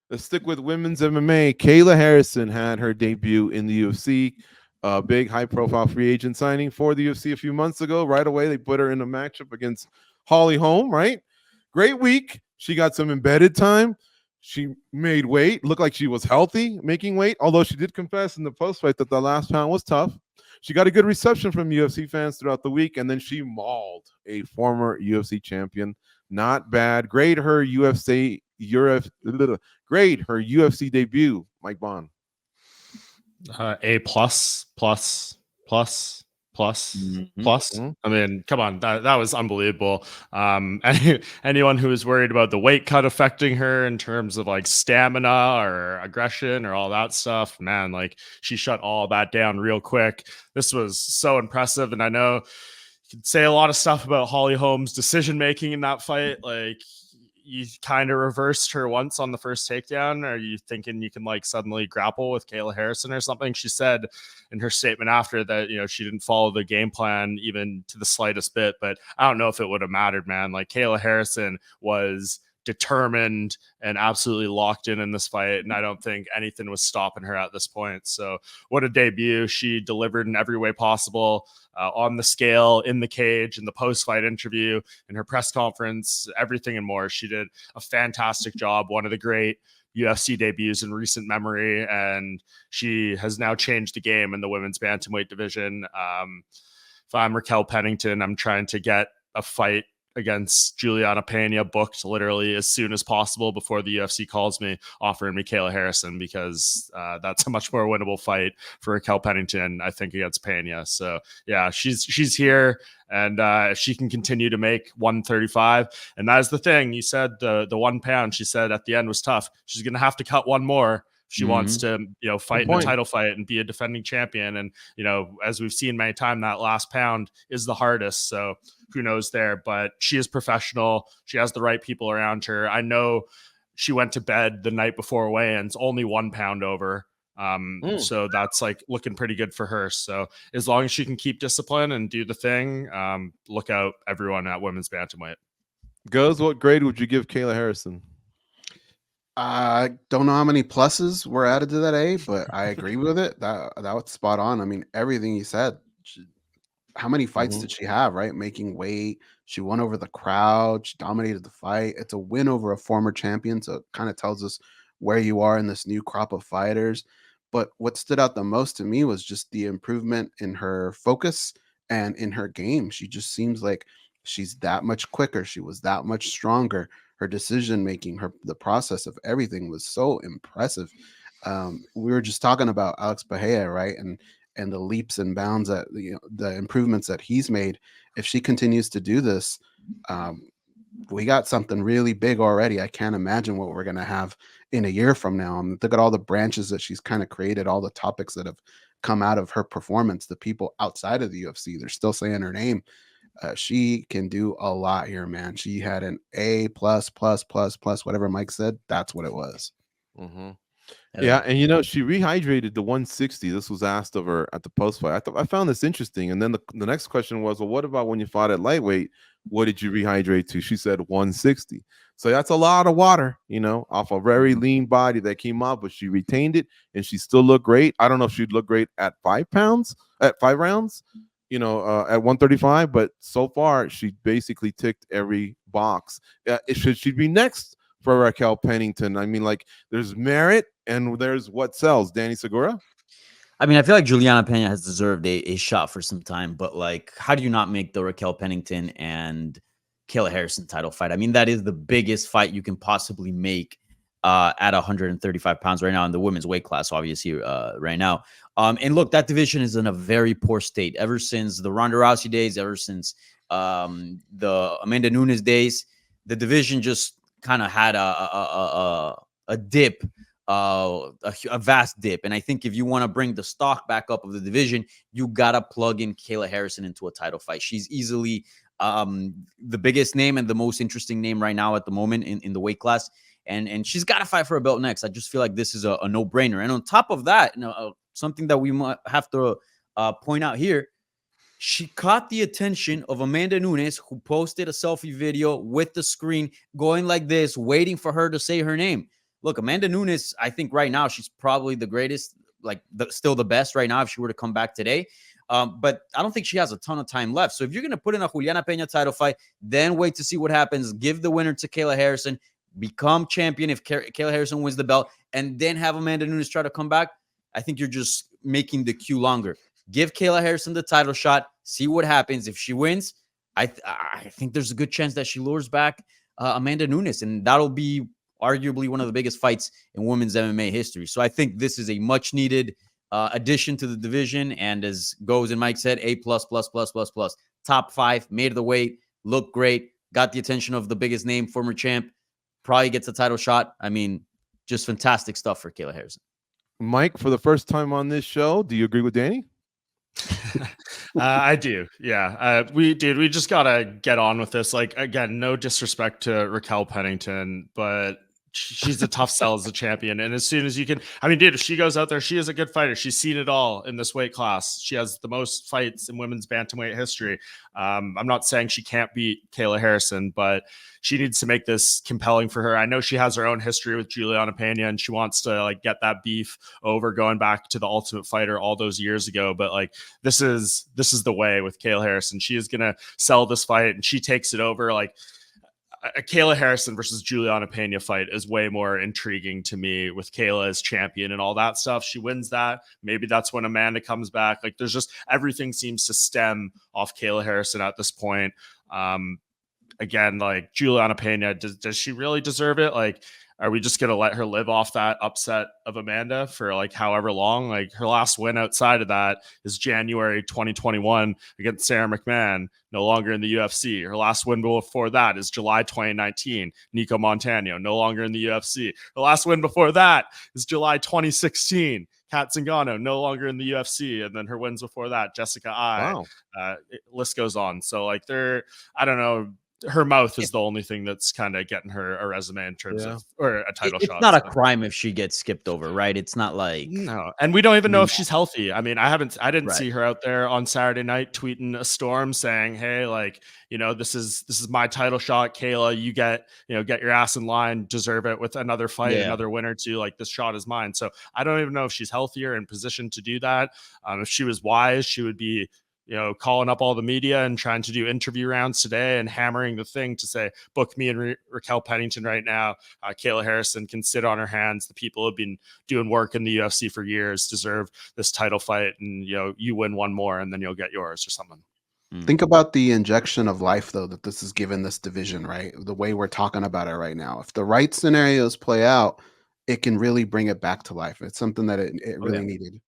Let's stick with women's MMA. Kayla Harrison had her debut in the UFC. A big high-profile free agent signing for the UFC a few months ago. Right away, they put her in a matchup against Holly Holm. Right, great week. She got some embedded time. She made weight. Looked like she was healthy, making weight. Although she did confess in the post-fight that the last pound was tough. She got a good reception from UFC fans throughout the week, and then she mauled a former UFC champion. Not bad. Great her UFC debut, Mike Bond. A plus, plus, plus, plus, plus. I mean, come on, that was unbelievable. Anyone who was worried about the weight cut affecting her in terms of like stamina or aggression or all that stuff, man, like she shut all that down real quick. This was so impressive, and I know you could say a lot of stuff about Holly Holm's decision making in that fight, like. You kind of reversed her once on the first takedown. Are you thinking you can like suddenly grapple with Kayla Harrison or something? She said in her statement after that, you know, she didn't follow the game plan even to the slightest bit, but I don't know if it would have mattered, man. Like Kayla Harrison was determined and absolutely locked in this fight, and I don't think anything was stopping her at this point. So what a debut. She delivered in every way possible, on the scale, in the cage, in the post-fight interview, in her press conference, everything and more. She did a fantastic job, one of the great UFC debuts in recent memory, and she has now changed the game in the women's bantamweight division. If I'm Raquel Pennington, I'm trying to get a fight against Juliana Pena booked literally as soon as possible before the UFC calls me, offering me Kayla Harrison, because that's a much more winnable fight for Raquel Pennington, I think, against Pena. So yeah, she's here, and if she can continue to make 135, and that is the thing. You said the 1 pound, she said at the end was tough. She's going to have to cut one more. She wants to, you know, fight in a title fight and be a defending champion. And, you know, as we've seen many times, that last pound is the hardest. So who knows there, but she is professional. She has the right people around her. I know she went to bed the night before weigh-ins, only 1 pound over. So that's like looking pretty good for her. So as long as she can keep discipline and do the thing, look out everyone at women's bantamweight. Goes, what grade would you give Kayla Harrison? I don't know how many pluses were added to that A, but I agree with it. That was spot on. I mean, everything you said. How many fights did she have, right? Making weight. She won over the crowd. She dominated the fight. It's a win over a former champion, so it kind of tells us where you are in this new crop of fighters. But what stood out the most to me was just the improvement in her focus and in her game. She just seems like she's that much quicker. She was that much stronger. Her decision making, the process of everything was so impressive. We were just talking about Alex Bahia, right? And the leaps and bounds that, you know, the improvements that he's made. If she continues to do this, we got something really big already. I can't imagine what we're going to have in a year from now. And look at all the branches that she's kind of created, all the topics that have come out of her performance. The people outside of the UFC, they're still saying her name. She can do a lot here, man. She had an A plus, whatever Mike said. That's what it was. Yeah, and you know, she rehydrated the 160. This was asked of her at the post fight. I found this interesting. And then the next question was, well, what about when you fought at lightweight? What did you rehydrate to? She said 160. So that's a lot of water, you know, off a very lean body that came off, but she retained it and she still looked great. I don't know if she'd look great at 5 pounds, at 5 rounds, you know, at 135, but so far she basically ticked every box. Should she be next for Raquel Pennington? I mean, like, there's merit and there's what sells. Danny Segura? I mean, I feel like Juliana Pena has deserved a shot for some time, but like, how do you not make the Raquel Pennington and Kayla Harrison title fight? I mean, that is the biggest fight you can possibly make at 135 pounds right now in the women's weight class, obviously, right now. And look, that division is in a very poor state ever since the Ronda Rousey days, ever since the Amanda Nunes days. The division just kind of had a dip, a vast dip. And I think if you want to bring the stock back up of the division, you got to plug in Kayla Harrison into a title fight. She's easily the biggest name and the most interesting name right now at the moment in the weight class. And she's got to fight for a belt next. I just feel like this is a no-brainer. And on top of that, you know, something that we might have to point out here, she caught the attention of Amanda Nunes, who posted a selfie video with the screen going like this, waiting for her to say her name. look, Amanda Nunes, I think right now she's probably the greatest, like still the best right now if she were to come back today. But I don't think she has a ton of time left. So if you're going to put in a Juliana Peña title fight, then wait to see what happens. Give the winner to Kayla Harrison, become champion if Kayla Harrison wins the belt, and then have Amanda Nunes try to come back. I think you're just making the queue longer. Give Kayla Harrison the title shot. See what happens. If she wins, I think there's a good chance that she lures back Amanda Nunes, and that'll be arguably one of the biggest fights in women's MMA history. So I think this is a much needed addition to the division. And as Goes and Mike said, A++++++. Top 5, made the weight, looked great, got the attention of the biggest name, former champ, probably gets a title shot. I mean, just fantastic stuff for Kayla Harrison. Mike, for the first time on this show, do you agree with Danny? I do. Yeah. We just got to get on with this. Like, again, no disrespect to Raquel Pennington, but she's a tough sell as a champion. And as soon as you can, I mean, dude, if she goes out there, she is a good fighter. She's seen it all in this weight class. She has the most fights in women's bantamweight history. I'm not saying she can't beat Kayla Harrison, but she needs to make this compelling for her. I know she has her own history with Juliana Peña, and she wants to like get that beef over, going back to the Ultimate Fighter all those years ago. But like, this is the way with Kayla Harrison. She is going to sell this fight, and she takes it over. Like, a Kayla Harrison versus Juliana Peña fight is way more intriguing to me with Kayla as champion and all that stuff. She wins that. Maybe that's when Amanda comes back. Like, there's just everything seems to stem off Kayla Harrison at this point. Again, like, Juliana Peña, does she really deserve it? Like, are we just going to let her live off that upset of Amanda for like however long? Like, her last win outside of that is January 2021 against Sarah McMahon, no longer in the UFC. Her last win before that is July 2019, Nico Montano, no longer in the UFC. Her last win before that is July 2016, Kat Zingano, no longer in the UFC. And then her wins before that, Jessica Ai. Wow. List goes on. So like, I don't know, her mouth is the only thing that's kind of getting her a resume in terms of, or a title shot. It's not a crime if she gets skipped over, right? It's not like, no. And we don't even know if she's healthy. I mean, I didn't see her out there on Saturday night tweeting a storm saying, hey, like, you know, this is my title shot, Kayla, you get your ass in line, deserve it with another fight, another winner too. Like, this shot is mine. So I don't even know if she's healthy or in position to do that. If she was wise, she would be, calling up all the media and trying to do interview rounds today and hammering the thing to say, book me and Raquel Pennington right now. Kayla Harrison can sit on her hands. The people who have been doing work in the UFC for years deserve this title fight. And, you win one more and then you'll get yours or something. Think about the injection of life, though, that this has given this division, right? The way we're talking about it right now. If the right scenarios play out, it can really bring it back to life. It's something that it really needed.